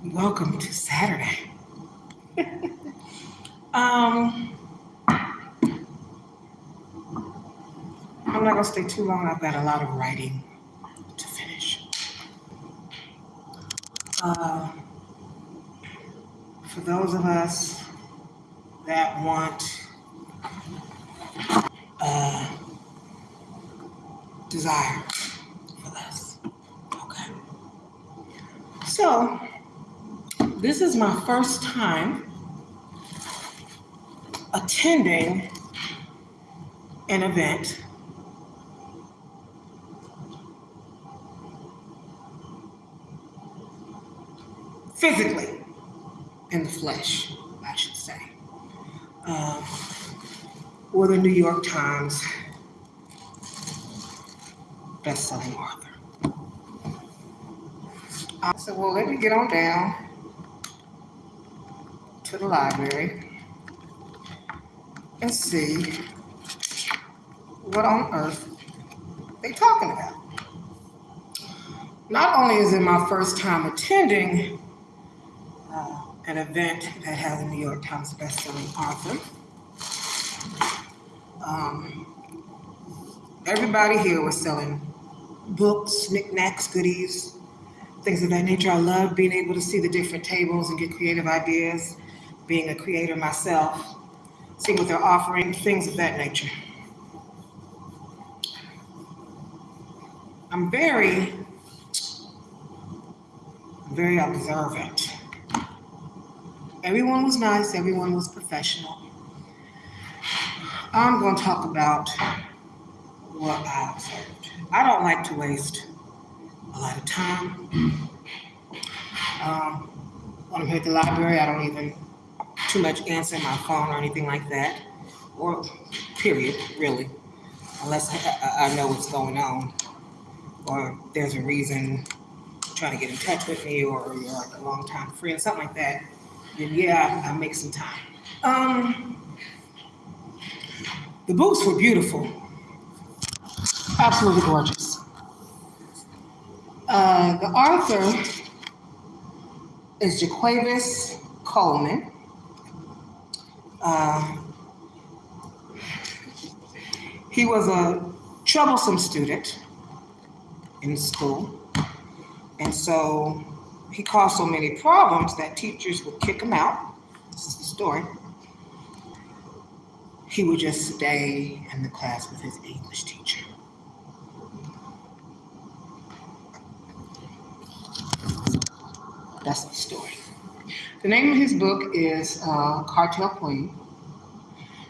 Welcome to Saturday. I'm not gonna stay too long. I've got a lot of writing to finish. For those of us that want desire for less. Okay. So this is my first time attending an event physically in the flesh, I should say, with a New York Times best-selling author. I said, well, let me get on down to the library and see what on earth they talking about. Not only is it my first time attending an event that has a New York Times bestselling author, everybody here was selling books, knickknacks, goodies, things of that nature. I love being able to see the different tables and get creative ideas, being a creator myself, seeing what they're offering, things of that nature. I'm very observant. Everyone was nice, everyone was professional. I'm going to talk about what I observed. I don't like to waste a lot of time. When I'm here at the library, I don't even too much answer my phone or anything like that, or period, really, unless I know what's going on, or there's a reason trying to get in touch with me, or you're like a long time friend, something like that. Then yeah, I make some time. The books were beautiful, absolutely gorgeous. The author is Jaquavis Coleman. He was a troublesome student in school, and so he caused so many problems that teachers would kick him out. This is the story. He would just stay in the class with his English teacher. That's the story. The name of his book is Cartel Queen.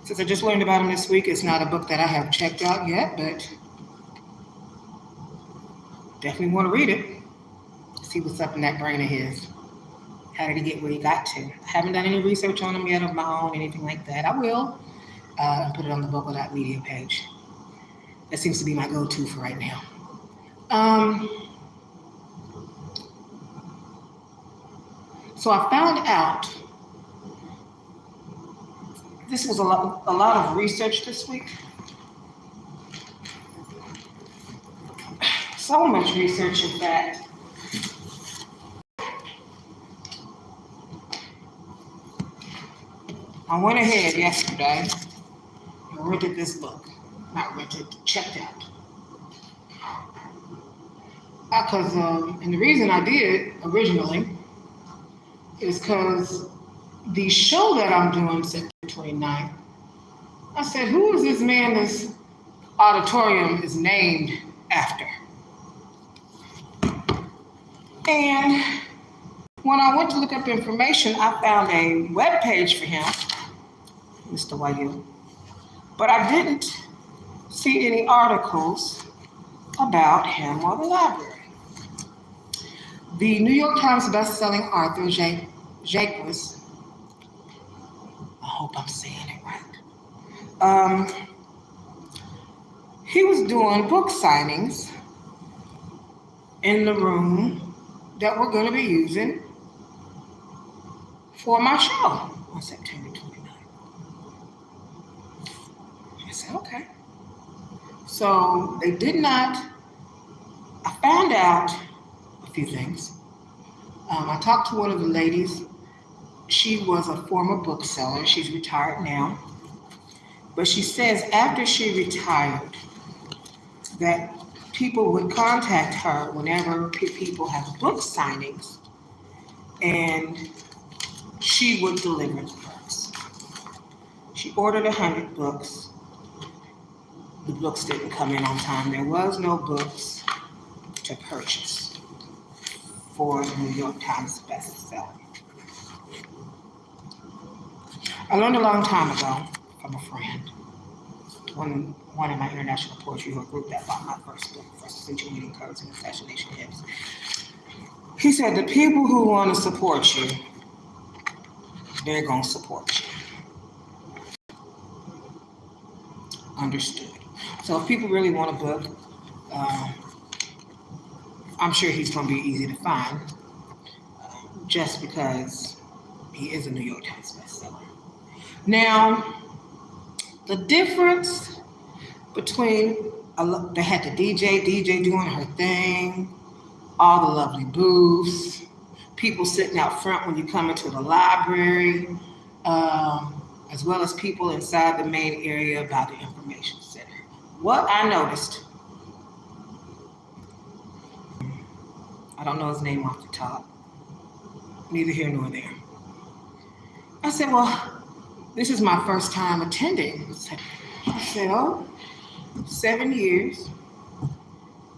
Since I just learned about him this week, it's not a book that I have checked out yet, but definitely want to read it. See what's up in that brain of his. How did he get where he got to? I haven't done any research on him yet of my own, anything like that. I will. Put it on the Vocal.media page. That seems to be my go-to for right now. So I found out, this was a lot of research this week. So much research, in fact, I went ahead yesterday and rented this book. Not rented, checked out. And the reason I did originally is because the show that I'm doing September 29th, I said, who is this man this auditorium is named after? And when I went to look up information, I found a webpage for him, Mr. Wayu, but I didn't see any articles about him or the library. The New York Times bestselling author, Jaquavis, I hope I'm saying it right. He was doing book signings in the room that we're going to be using for my show on September 29th. I said, okay. So they did not, I found out a few things. I talked to one of the ladies. She was a former bookseller. She's retired now. But she says after she retired, that people would contact her whenever people have book signings, and she would deliver the books. She ordered 100 books. The books didn't come in on time. There was no books to purchase for the New York Times bestseller. I learned a long time ago from a friend, one in my international poetry group that bought my first book, Accentuating Curves Assassination Hips. He said, the people who want to support you, they're going to support you. Understood. So if people really want a book, I'm sure he's going to be easy to find, just because he is a New York Times bestseller. Now, the difference between, they had the DJ doing her thing, all the lovely booths, people sitting out front when you come into the library, as well as people inside the main area about the information center. What I noticed, I don't know his name off the top, neither here nor there. I said, well, this is my first time attending. I said, oh, 7 years.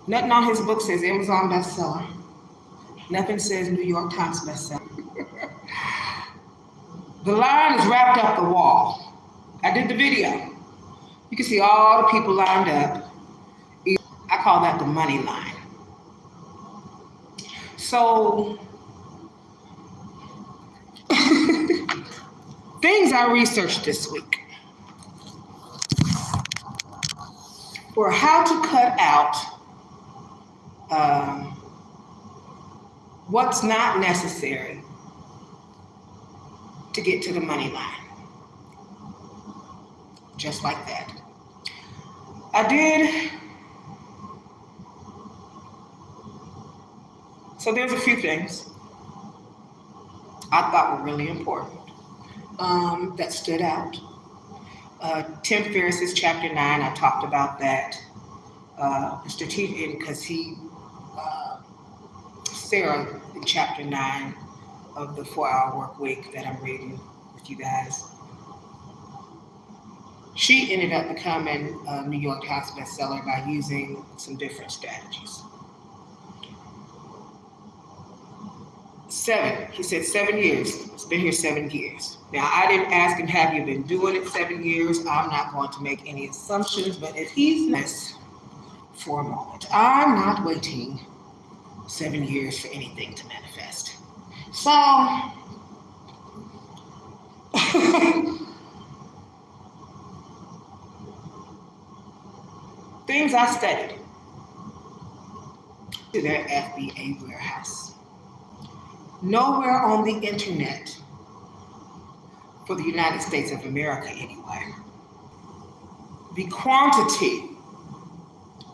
Nothing on his book says Amazon bestseller. Nothing says New York Times bestseller. The line is wrapped up the wall. I did the video. You can see all the people lined up. I call that the money line. So, things I researched this week for how to cut out what's not necessary to get to the money line. Just like that. I did. So there's a few things I thought were really important that stood out. Tim Ferriss's Chapter 9, I talked about that. Strategic, because Sarah in Chapter 9 of the 4-Hour Work Week that I'm reading with you guys, she ended up becoming a New York Times bestseller by using some different strategies. 7, he said 7 years. It's been here 7 years. Now, I didn't ask him, have you been doing it 7 years? I'm not going to make any assumptions, but if he's this for a moment, I'm not waiting 7 years for anything to manifest. So, things I studied to their FBA warehouse. Nowhere on the internet, for the United States of America anyway, the quantity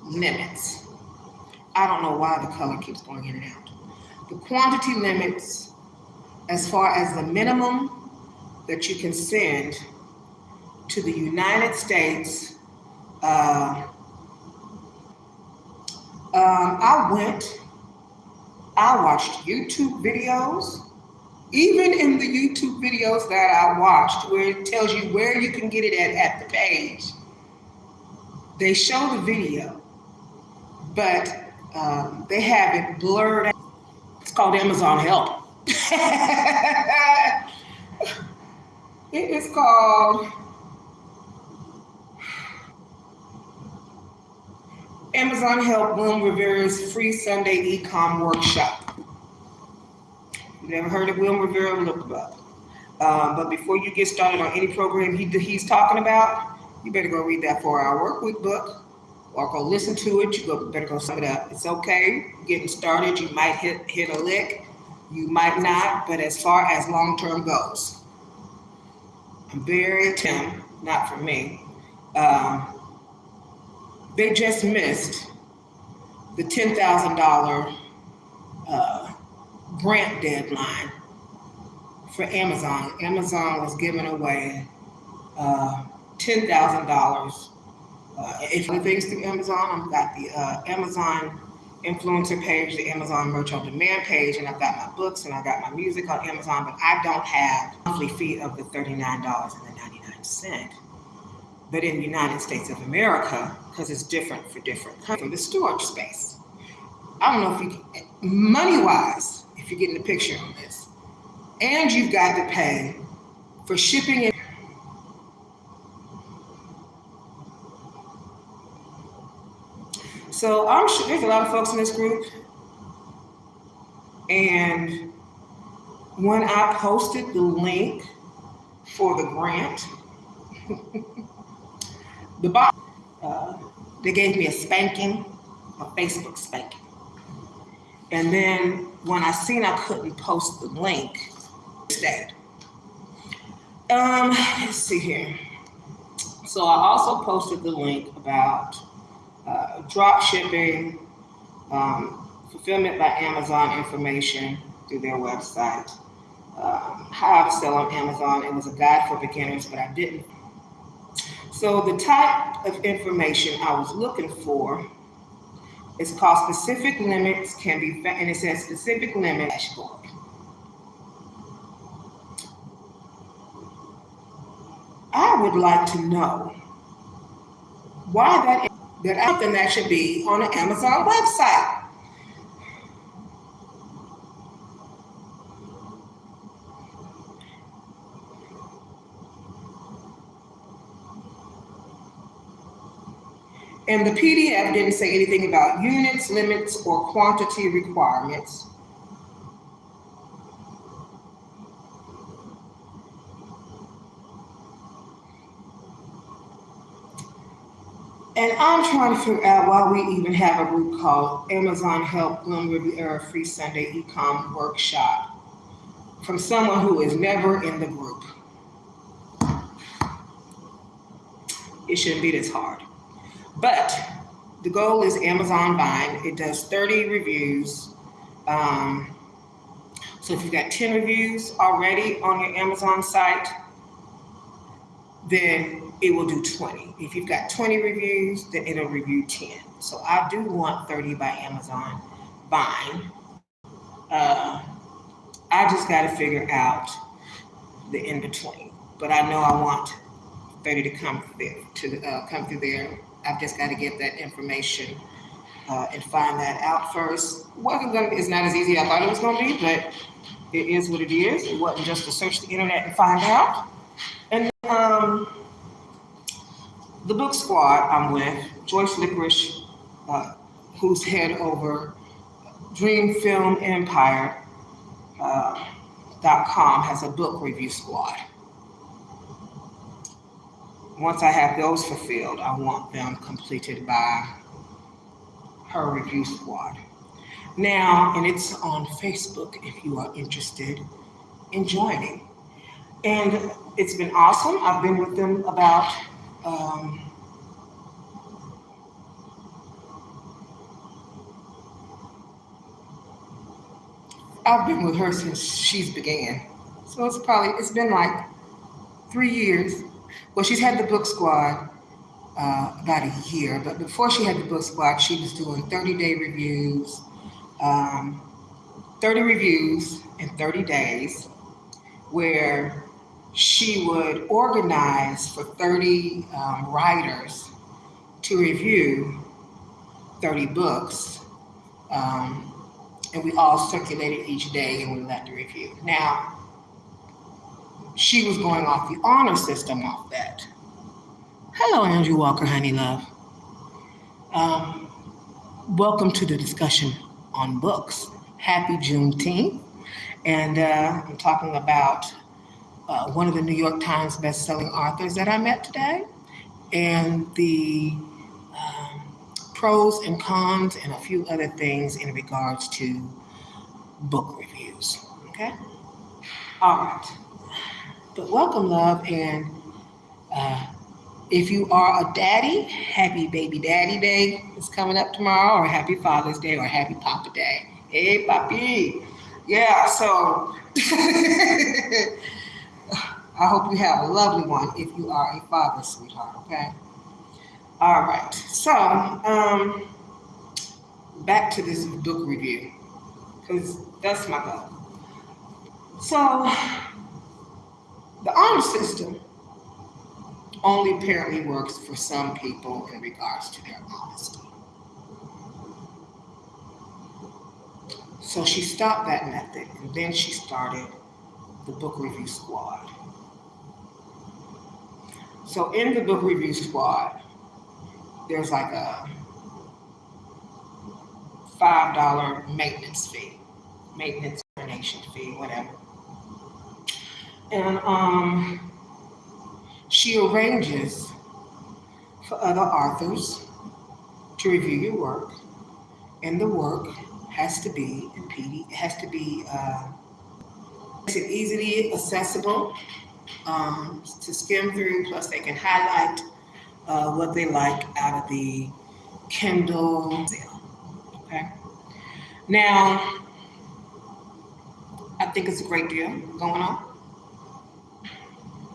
limits. I don't know why the color keeps going in and out. The quantity limits as far as the minimum that you can send to the United States. I watched YouTube videos. Even in the YouTube videos that I watched, where it tells you where you can get it at the page, they show the video, but they have it blurred out. It's called Amazon Help. It is called Amazon Help William Rivera's free Sunday e-com workshop. You never heard of William Rivera? Look him up. But before you get started on any program he's talking about, you better go read that 4-Hour Work Week book, or go listen to it. You better go sum it up. It's okay getting started. You might hit a lick, you might not. But as far as long-term goes, I'm very attentive. Not for me. They just missed the $10,000 grant deadline for Amazon. Amazon was giving away $10,000. If other things through Amazon, I've got the Amazon influencer page, the Amazon merch on demand page, and I've got my books and I got my music on Amazon, but I don't have a monthly fee of the $39.99. But in the United States of America, because it's different for different countries, from the storage space. I don't know if you, money-wise, if you're getting the picture on this, and you've got to pay for shipping. So I'm sure there's a lot of folks in this group, and when I posted the link for the grant, the box, they gave me a spanking, a Facebook spanking. And then when I seen I couldn't post the link, instead. Let's see here. So I also posted the link about drop shipping, fulfillment by Amazon information through their website, how to sell on Amazon. It was a guide for beginners, but I didn't. So the type of information I was looking for is called specific limits can be found, and it says specific limit dashboard. I would like to know why that something that should be on an Amazon website. And the PDF didn't say anything about units, limits, or quantity requirements. And I'm trying to figure out why we even have a group called Amazon Help Bloom Riviera Free Sunday Ecom Workshop from someone who is never in the group. It shouldn't be this hard. But the goal is Amazon Vine. It does 30 reviews. So if you've got 10 reviews already on your Amazon site, then it will do 20. If you've got 20 reviews, then it'll review 10. So I do want 30 by Amazon Vine. I just got to figure out the in between. But I know I want 30 to come come through there. I've just got to get that information and find that out first. It's not as easy as I thought it was going to be, but it is what it is. It wasn't just to search the internet and find out. And the book squad I'm with, Joyce Licorice, who's head over DreamFilmEmpire.com, has a book review squad. Once I have those fulfilled, I want them completed by her review squad. Now, and it's on Facebook if you are interested in joining. And it's been awesome. I've been with them about I've been with her since she's began. So it's been like 3 years. Well, she's had the book squad about a year, but before she had the book squad, she was doing 30-day reviews, 30 reviews in 30 days, where she would organize for 30 writers to review 30 books, and we all circulated each day and we left the review. Now, she was going off the honor system off that. Hello, Andrew Walker, honey love. Welcome to the discussion on books. Happy Juneteenth. And I'm talking about one of the New York Times best-selling authors that I met today, and the pros and cons and a few other things in regards to book reviews. Okay? All right. But welcome, love, and if you are a daddy, happy baby daddy day is coming up tomorrow, or happy Father's Day, or happy Papa Day. Hey, papi. Yeah, so I hope you have a lovely one if you are a father, sweetheart, okay? All right. So, back to this book review, because that's my goal. So, the honor system only apparently works for some people in regards to their honesty. So she stopped that method and then she started the book review squad. So in the book review squad, there's like a $5 maintenance donation fee, whatever. And she arranges for other authors to review your work, and the work has to be in PD. It has to be makes it easily accessible to skim through. Plus, they can highlight what they like out of the Kindle sale. Okay. Now, I think it's a great deal going on.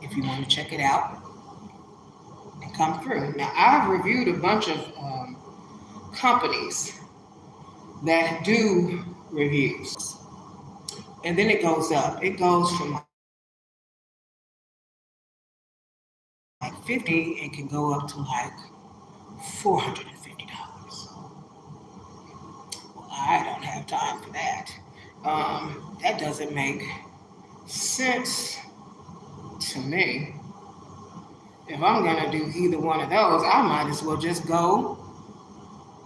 If you want to check it out and come through. Now, I've reviewed a bunch of companies that do reviews, and then it goes up. It goes from like 50, it can go up to like $450. Well, I don't have time for that. That doesn't make sense to me. If I'm gonna do either one of those, I might as well just go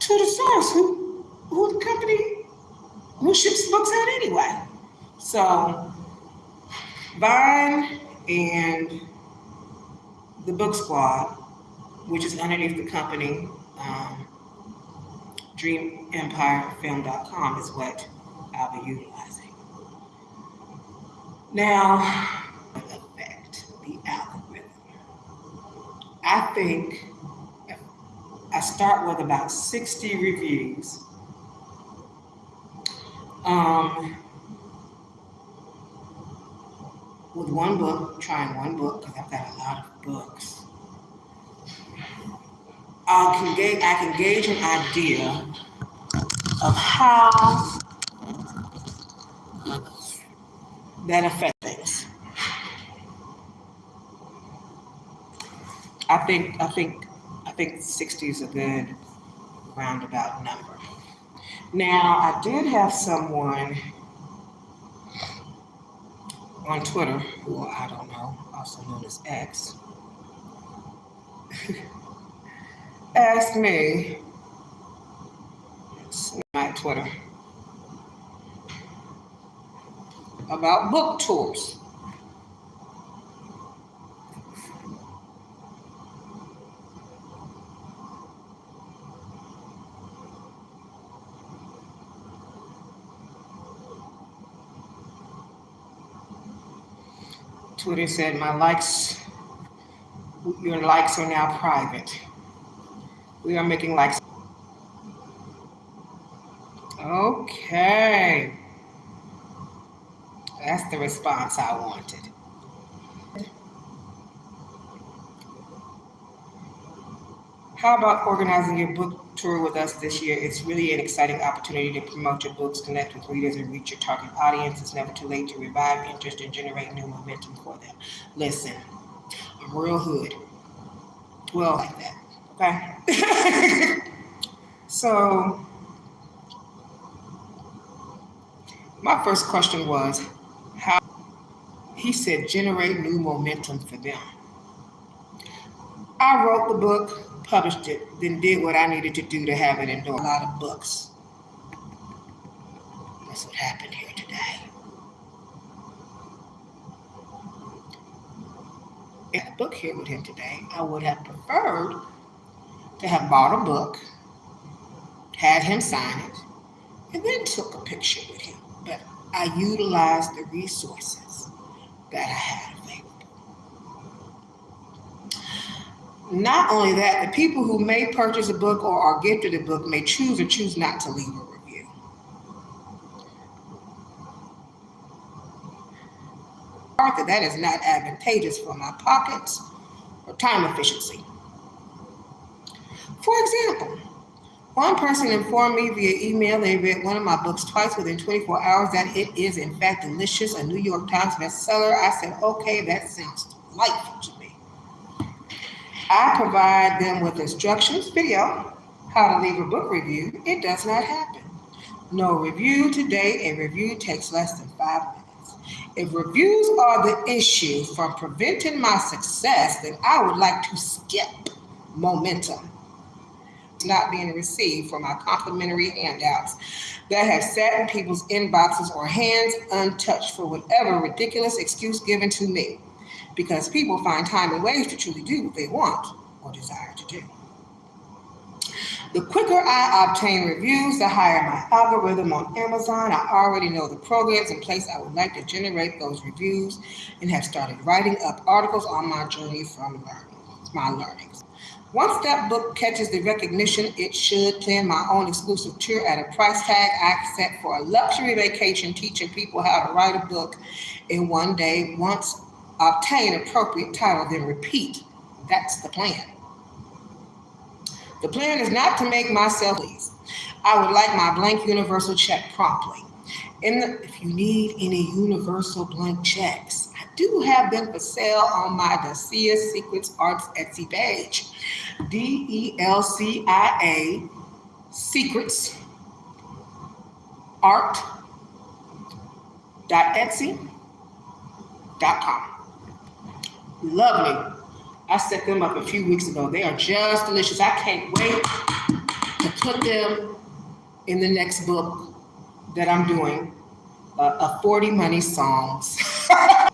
to the source, who the company who ships books out anyway. So Vine and the Book Squad, which is underneath the company DreamEmpireFilm.com, is what I'll be utilizing. Now, affect the algorithm. I think if I start with about 60 reviews. With one book, trying one book, because I've got a lot of books. I can gauge an idea of how that affects things. I think 60 is a good roundabout number. Now, I did have someone on Twitter, who I don't know, also known as X, asked me, my Twitter, about book tours. Twitter said, your likes are now private. We are making likes. Okay. That's the response I wanted. How about organizing your book tour with us this year? It's really an exciting opportunity to promote your books, connect with readers, and reach your target audience. It's never too late to revive interest and generate new momentum for them. Listen, I'm real hood. Well, like that, okay? So, my first question was, how? He said, generate new momentum for them. I wrote the book, published it, then did what I needed to do to have it endorsed. A lot of books. That's what happened here today. If I had a book here with him today, I would have preferred to have bought a book, had him sign it, and then took a picture with him. But I utilized the resources that I had available. Not only that, the people who may purchase a book or are gifted a book may choose or choose not to leave a review. that is not advantageous for my pockets or time efficiency. For example, one person informed me via email they read one of my books twice within 24 hours, that it is in fact delicious, a New York Times bestseller. I said, okay, that sounds delightful to me. I provide them with instructions, video, how to leave a book review. It does not happen. No review today. A review takes less than 5 minutes. If reviews are the issue from preventing my success, then I would like to skip momentum not being received for my complimentary handouts that have sat in people's inboxes or hands untouched for whatever ridiculous excuse given to me, because people find time and ways to truly do what they want or desire to do. The quicker I obtain reviews, the higher my algorithm on Amazon. I already know the programs in place I would like to generate those reviews and have started writing up articles on my journey from my learnings. Once that book catches the recognition it should, plan my own exclusive tour at a price tag I set for a luxury vacation, teaching people how to write a book in one day. Once obtain appropriate title, then repeat. That's the plan. The plan is not to make myself please. I would like my blank universal check promptly. If you need any universal blank checks, I do have them for sale on my Delcia Secrets Arts Etsy page. DELCIA Secrets Art.etsy.com. Lovely. I set them up a few weeks ago. They are just delicious. I can't wait to put them in the next book that I'm doing, a 40 Money Songs.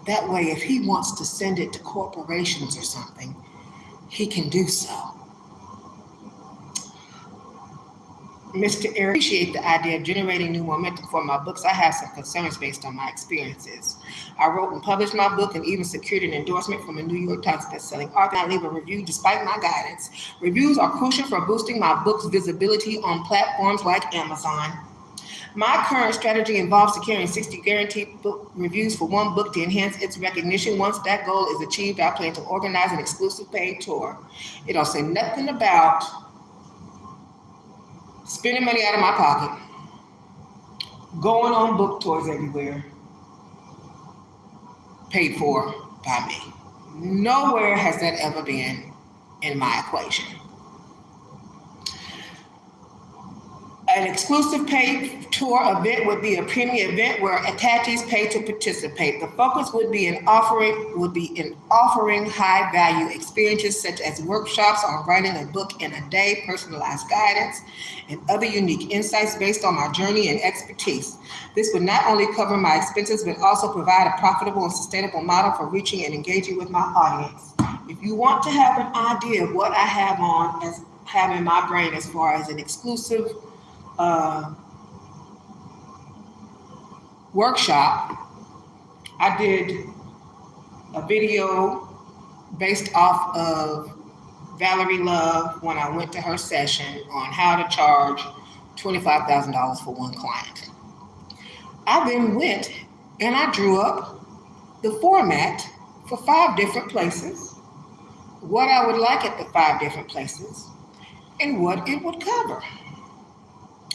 That way, if he wants to send it to corporations or something, he can do so. Mr. Eric, I appreciate the idea of generating new momentum for my books. I have some concerns based on my experiences. I wrote and published my book and even secured an endorsement from a New York Times bestselling author. I leave a review despite my guidance. Reviews are crucial for boosting my book's visibility on platforms like Amazon. My current strategy involves securing 60 guaranteed book reviews for one book to enhance its recognition. Once that goal is achieved, I plan to organize an exclusive paid tour. It don't say nothing about spending money out of my pocket, going on book tours everywhere, paid for by me. Nowhere has that ever been in my equation. An exclusive paid tour event would be a premium event where attendees pay to participate. The focus would be in offering high value experiences such as workshops on writing a book in a day, personalized guidance, and other unique insights based on my journey and expertise. This would not only cover my expenses, but also provide a profitable and sustainable model for reaching and engaging with my audience. If you want to have an idea of what I have in my brain as far as an exclusive workshop, I did a video based off of Valerie Love when I went to her session on how to charge $25,000 for one client. I then went and I drew up the format for 5 different places, what I would like at the 5 different places, and what it would cover.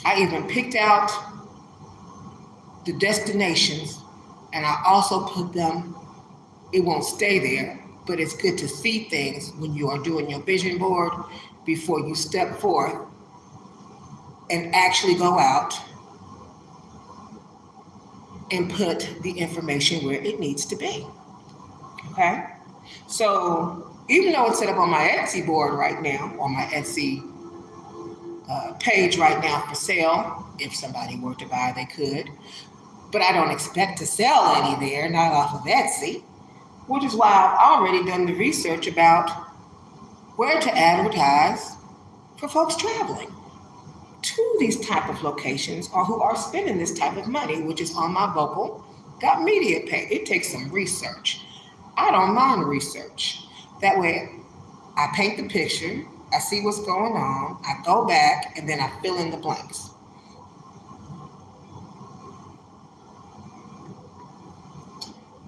I even picked out the destinations, and I also put them, it won't stay there, but it's good to see things when you are doing your vision board before you step forth and actually go out and put the information where it needs to be. Okay? So even though it's set up on my Etsy board right now, on my Etsy page right now for sale, if somebody were to buy, they could. But I don't expect to sell any there, not off of Etsy, which is why I've already done the research about where to advertise for folks traveling to these type of locations or who are spending this type of money, which is on my vocal.media page. It takes some research. I don't mind research. That way I paint the picture, I see what's going on, I go back, and then I fill in the blanks.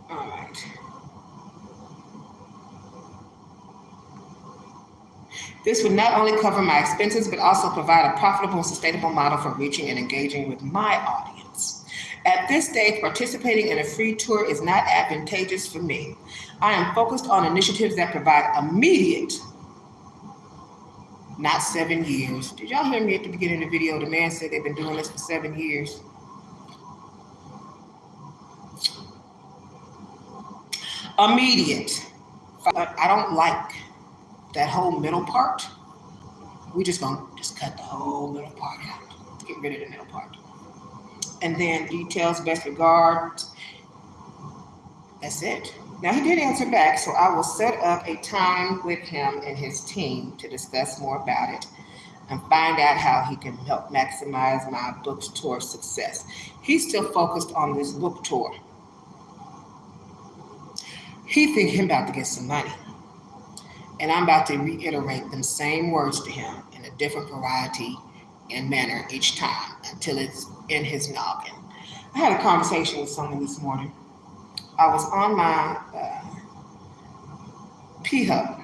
All right. This would not only cover my expenses, but also provide a profitable and sustainable model for reaching and engaging with my audience. At this stage, participating in a free tour is not advantageous for me. I am focused on initiatives that provide immediate, not 7 years. Did y'all hear me at the beginning of the video? The man said they've been doing this for 7 years. Immediate. I don't like that whole middle part. We're just gonna cut the whole middle part out. Get rid of the middle part. And then details, best regards. That's it. Now he did answer back, so I will set up a time with him and his team to discuss more about it and find out how he can help maximize my book tour success. He's still focused on this book tour. He thinks he's about to get some money. And I'm about to reiterate them same words to him in a different variety and manner each time until it's in his noggin. I had a conversation with someone this morning. I was on my P-Hub,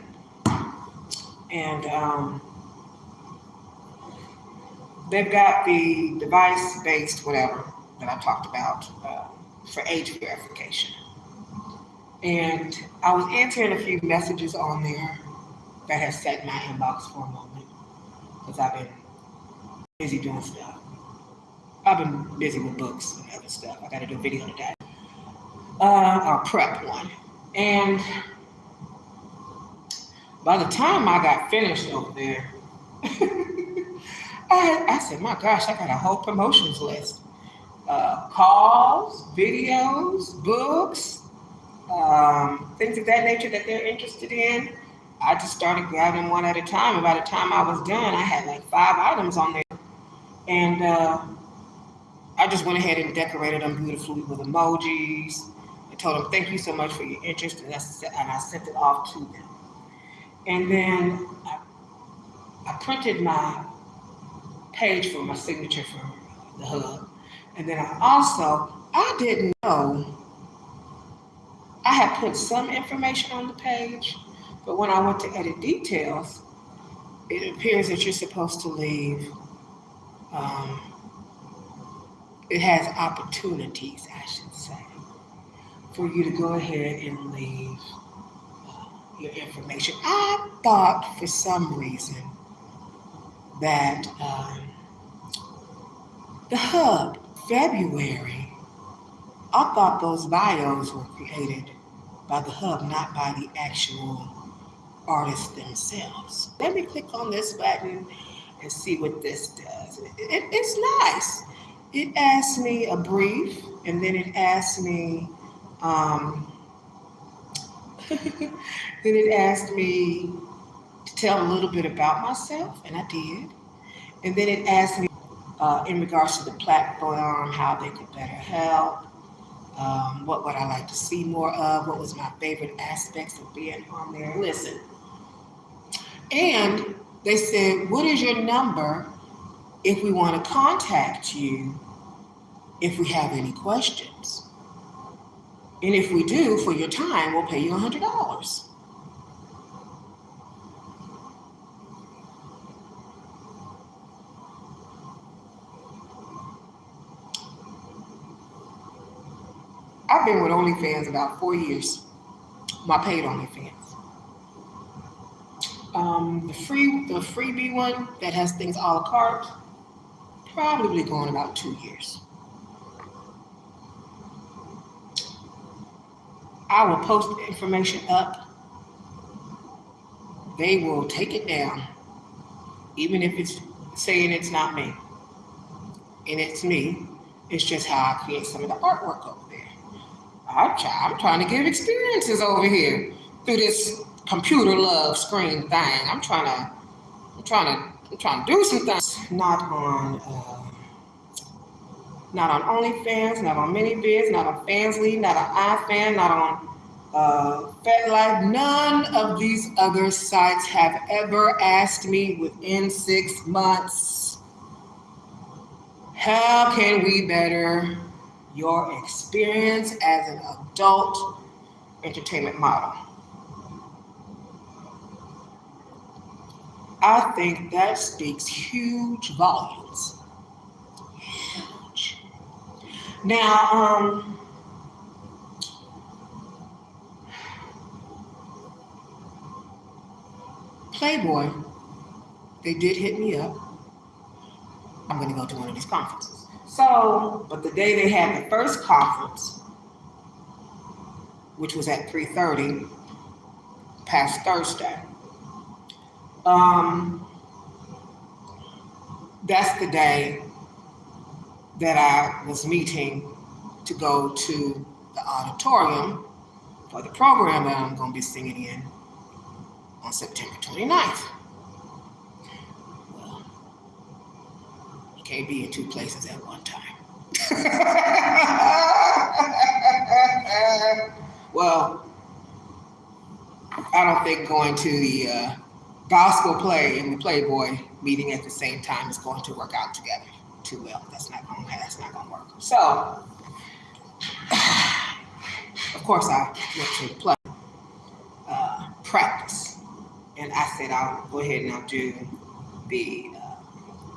and they've got the device-based whatever that I talked about for age verification. And I was answering a few messages on there that has sat in my inbox for a moment because I've been busy doing stuff. I've been busy with books and other stuff. I got to do a video today. I'll prep one. And by the time I got finished over there, I said, my gosh, I got a whole promotions list. Calls, videos, books, things of that nature that they're interested in. I just started grabbing one at a time. And by the time I was done, I had like 5 items on there. And I just went ahead and decorated them beautifully with emojis. I told them, thank you so much for your interest. And I sent it off to them. And then I printed my page for my signature for the hub. And then I didn't know, I had put some information on the page, but when I went to edit details, it appears that you're supposed to leave, it has opportunities, I should say, for you to go ahead and leave your information. I thought for some reason that the hub, February, I thought those bios were created by the hub, not by the actual artists themselves. Let me click on this button and see what this does. It's nice. It asks me a brief, and then it asks me, to tell a little bit about myself, and I did. And then it asked me in regards to the platform, how they could better help. What would I like to see more of? What was my favorite aspects of being on there? Listen. And they said, what is your number if we want to contact you if we have any questions? And if we do, for your time, we'll pay you $100. I've been with OnlyFans about 4 years. My paid OnlyFans. The freebie one that has things a la carte, probably going about 2 years. I will post the information up. They will take it down, even if it's saying it's not me. And it's me. It's just how I create some of the artwork over there. I'm trying to get experiences over here through this computer love screen thing. I'm trying to do some things. Not on OnlyFans, not on ManyVids, not on Fansly, not on iFan, not on FetLife. None of these other sites have ever asked me within 6 months, how can we better your experience as an adult entertainment model? I think that speaks huge volumes. Huge. Now, Playboy, they did hit me up. I'm going to go to one of these conferences. So, but the day they had the first conference, which was at 3:30 past Thursday, that's the day that I was meeting to go to the auditorium for the program that I'm going to be singing in on September 29th. Well, you can't be in two places at one time. Well, I don't think going to the gospel play and the Playboy meeting at the same time is going to work out together too well. That's not going to work. So, of course, I went to the play practice, and I said I'll go ahead and I'll do the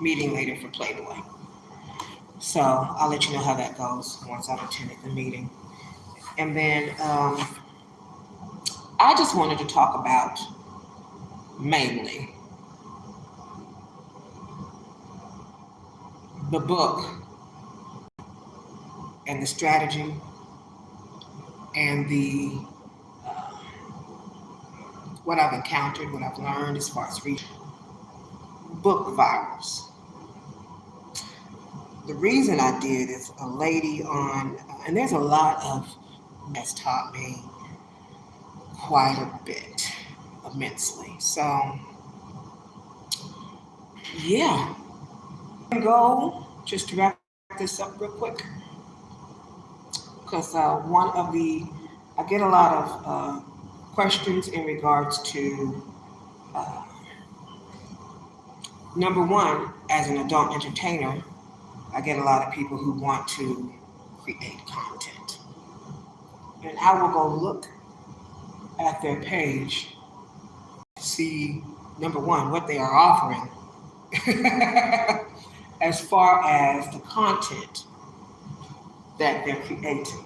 meeting later for Playboy. So I'll let you know how that goes once I've attended the meeting. And then I just wanted to talk about mainly the book and the strategy and the what I've encountered, what I've learned as far as reading book virals. The reason I did is a lady on, and there's a lot of that's taught me quite a bit, immensely. So, yeah. Go just to wrap this up real quick, because I get a lot of questions in regards to number one, as an adult entertainer, I get a lot of people who want to create content. And I will go look at their page, see, number one, what they are offering as far as the content that they're creating.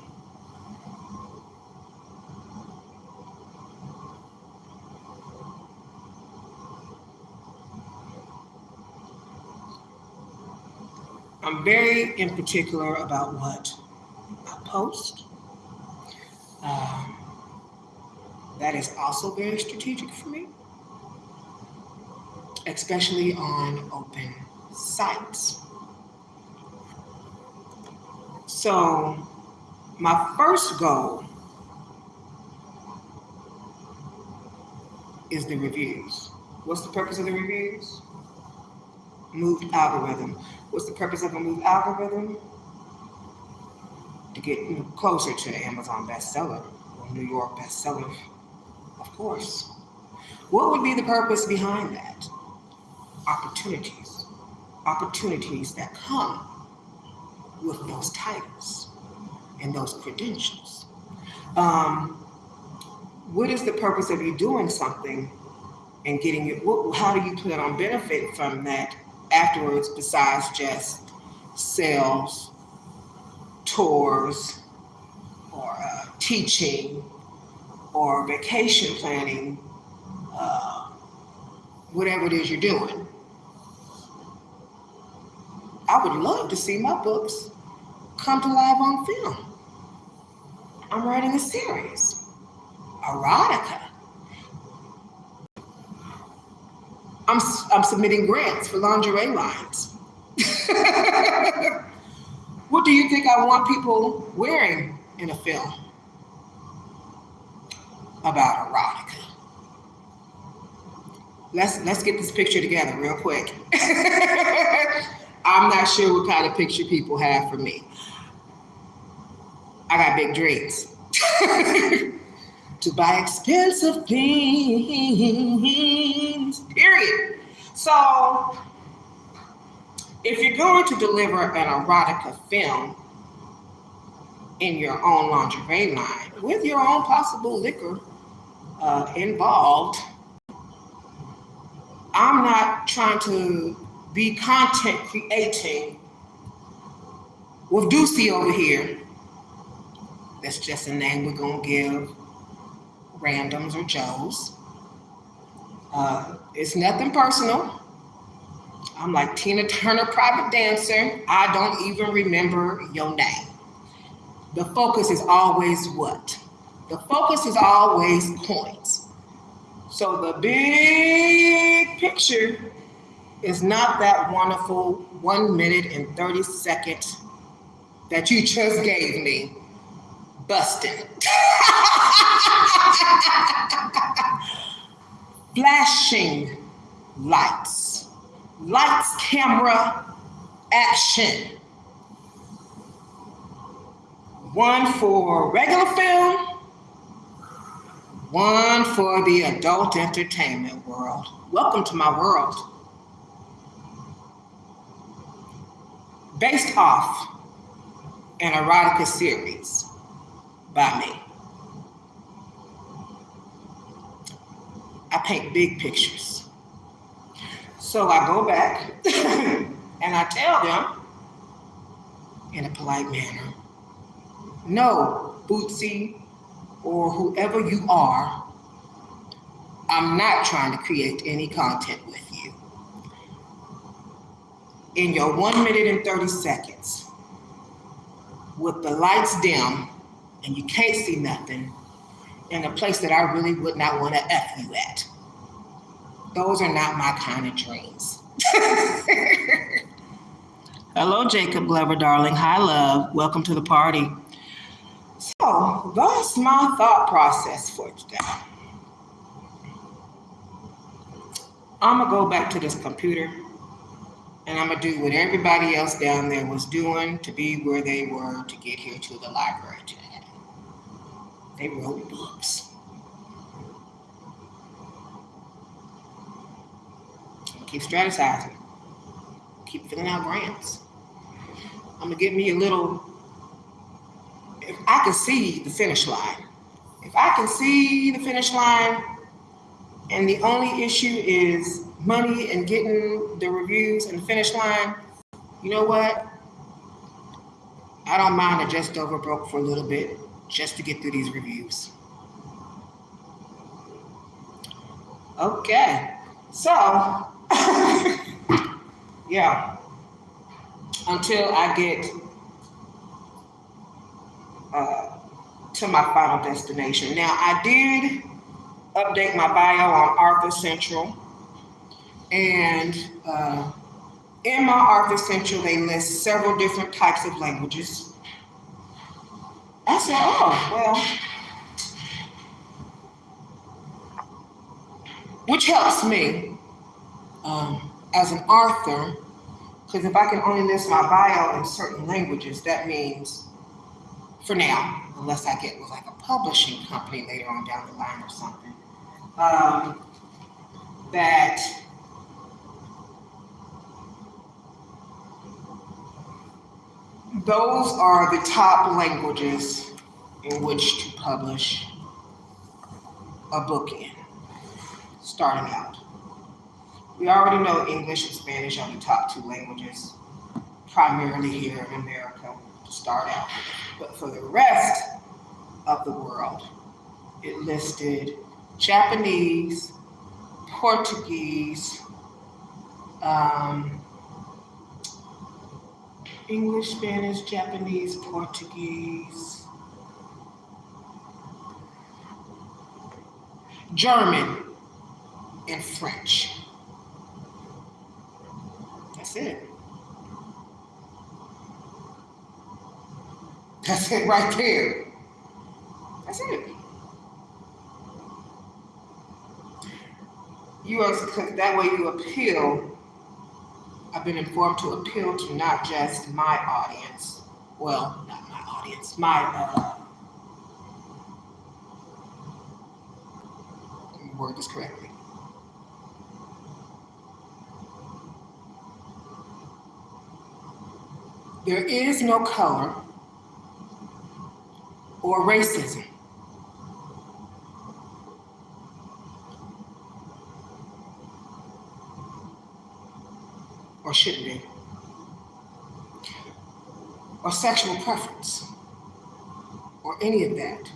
I'm very in particular about what I post. That is also very strategic for me, especially on open sites. So my first goal is the reviews. What's the purpose of the reviews? Moved algorithm. What's the purpose of a moved algorithm? To get closer to Amazon bestseller or New York bestseller, of course. What would be the purpose behind that? Opportunities. Opportunities that come with those titles and those credentials. What is the purpose of you doing something and getting it? How do you plan on benefit from that afterwards, besides just sales, tours, or teaching, or vacation planning, whatever it is you're doing? I would love to see my books come to life on film. I'm writing a series, erotica. I'm submitting grants for lingerie lines. What do you think I want people wearing in a film about erotica? Let's get this picture together real quick. I'm not sure what kind of picture people have for me. I got big dreams. To buy expensive things, period. So, if you're going to deliver an erotica film in your own lingerie line, with your own possible liquor involved, I'm I'm not trying to be content creating with Deucey over here. That's just a name we're going to give randoms or Joes. It's nothing personal. I'm like Tina Turner, private dancer. I don't even remember your name. The focus is always what? The focus is always points. So the big picture is not that wonderful 1 minute and 30 seconds that you just gave me. Busting. Flashing lights. Lights, camera, action. One for regular film, one for the adult entertainment world. Welcome to my world. Based off an erotica series by me. I paint big pictures. So I go back and I tell them in a polite manner, no, Bootsy, or whoever you are, I'm not trying to create any content with you. In your 1 minute and 30 seconds, with the lights dim and you can't see nothing, in a place that I really would not want to F you at. Those are not my kind of dreams. Hello, Jacob Glover, darling. Hi, love. Welcome to the party. So that's my thought process for today. I'm going to go back to this computer and I'm going to do what everybody else down there was doing to be where they were to get here to the library today. They wrote books. Keep strategizing. Keep filling out grants. I'm going to get me a little, if I can see the finish line. If I can see the finish line and the only issue is money and getting the reviews and the finish line, you know what? I don't mind to just over broke for a little bit just to get through these reviews. Okay. So, yeah, until I get to my final destination. Now, I did update my bio on Arthur Central, and in my Arthur Central, they list several different types of languages. I said, oh, well, which helps me as an author, because if I can only list my bio in certain languages, that means, for now, unless I get with like a publishing company later on down the line or something, that those are the top languages in which to publish a book in, starting out. We already know English and Spanish are the top two languages, primarily here in America, to start out. But for the rest of the world, it listed Japanese, Portuguese, English, Spanish, Japanese, Portuguese, German, and French. That's it. That's it right there. That's it. That way you appeal. I've been informed to appeal to not just my audience. Well, not my audience. Word this correctly. There is no color or racism. or shouldn't be, or sexual preference, or any of that,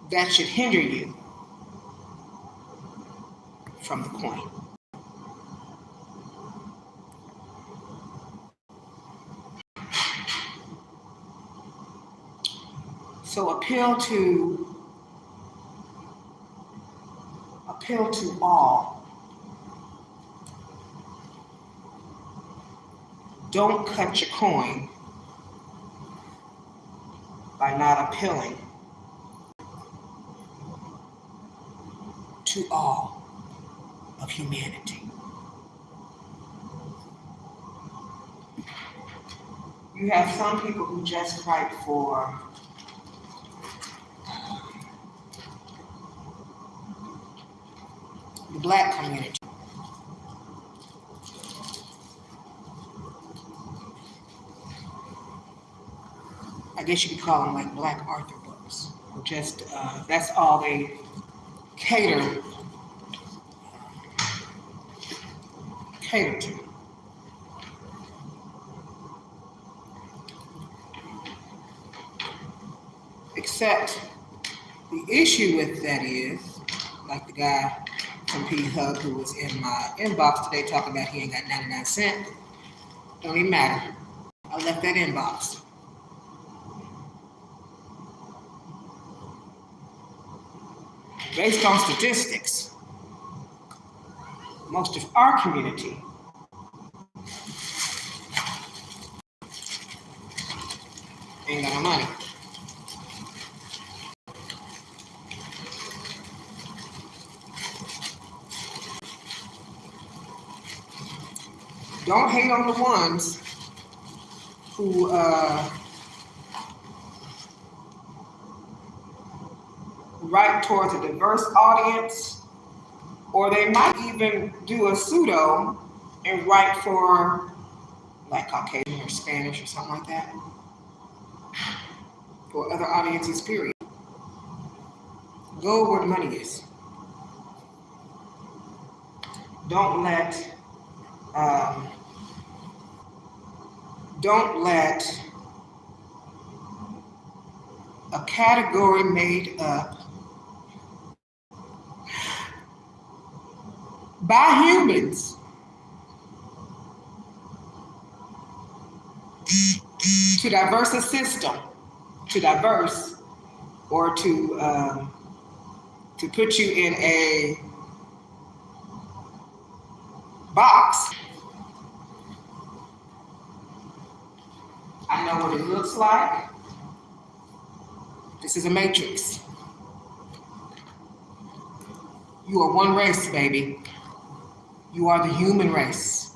that should hinder you from the point. So appeal to all. Don't cut your coin by not appealing to all of humanity. You have some people who just fight for the Black community. I guess you could call them like Black Arthur books. Or just, that's all they cater to. Except the issue with that is, like the guy from P Hub who was in my inbox today talking about he ain't got 99 cents. Don't even matter. I left that inbox. Based on statistics, most of our community ain't got no money. Don't hate on the ones who write towards a diverse audience, or they might even do a pseudo and write for like Caucasian or Spanish or something like that, or other audiences, period. Go where the money is. Don't let a category made up by humans to diverse a system, to diverse, or to put you in a box. I know what it looks like. This is a matrix. You are one race, baby. You are the human race.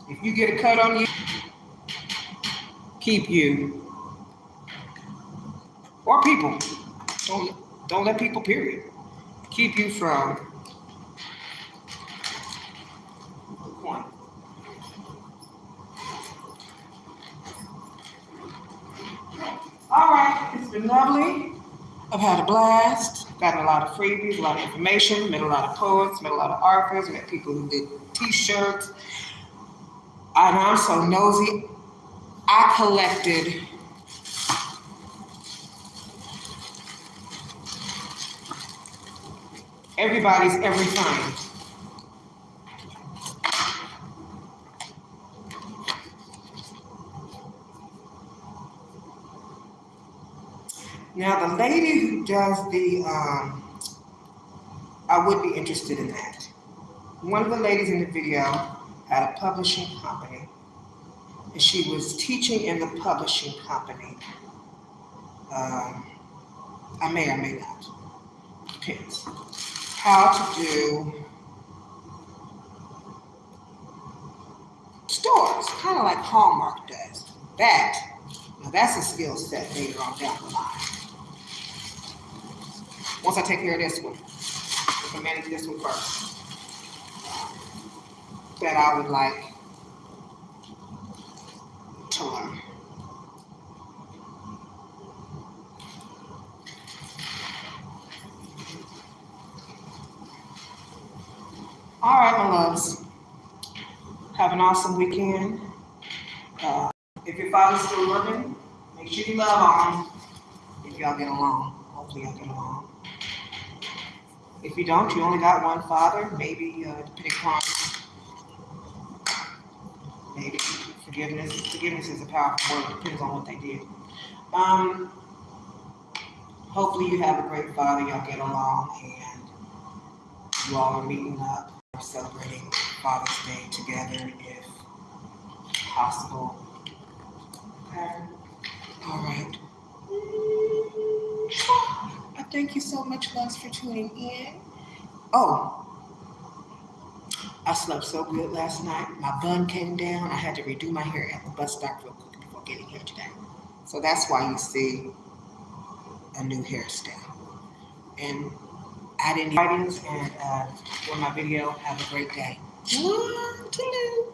If you get a cut on you, keep you. Or people. Don't let people, period, keep you from the point. All right, it's been lovely. I've had a blast. Gotten a lot of freebies, a lot of information, met a lot of poets, met a lot of authors, met people who did t-shirts. And I'm so nosy. I collected everybody's everything. Now the lady who does the, I would be interested in that. One of the ladies in the video had a publishing company, and she was teaching in the publishing company. I may or may not, depends. How to do stores, kind of like Hallmark does. Now that's a skill set later on down the line. Once I take care of this one, I can manage this one first. That I would like to learn. All right, my loves. Have an awesome weekend. Uh, if your father's still living, make sure you love on him. If y'all get along, hopefully y'all get along. If you don't, you only got one father. Maybe depending upon maybe forgiveness. Forgiveness is a powerful word. Depends on what they did. Um, Hopefully you have a great father. Y'all get along, and you all are meeting up, celebrating Father's Day together, if possible. Okay. All right. I thank you so much, loves, for tuning in. Oh, I slept so good last night. My bun came down. I had to redo my hair at the bus stop real quick before getting here today. So that's why you see a new hairstyle. And add in writings and for my video. Have a great day. Toodaloo.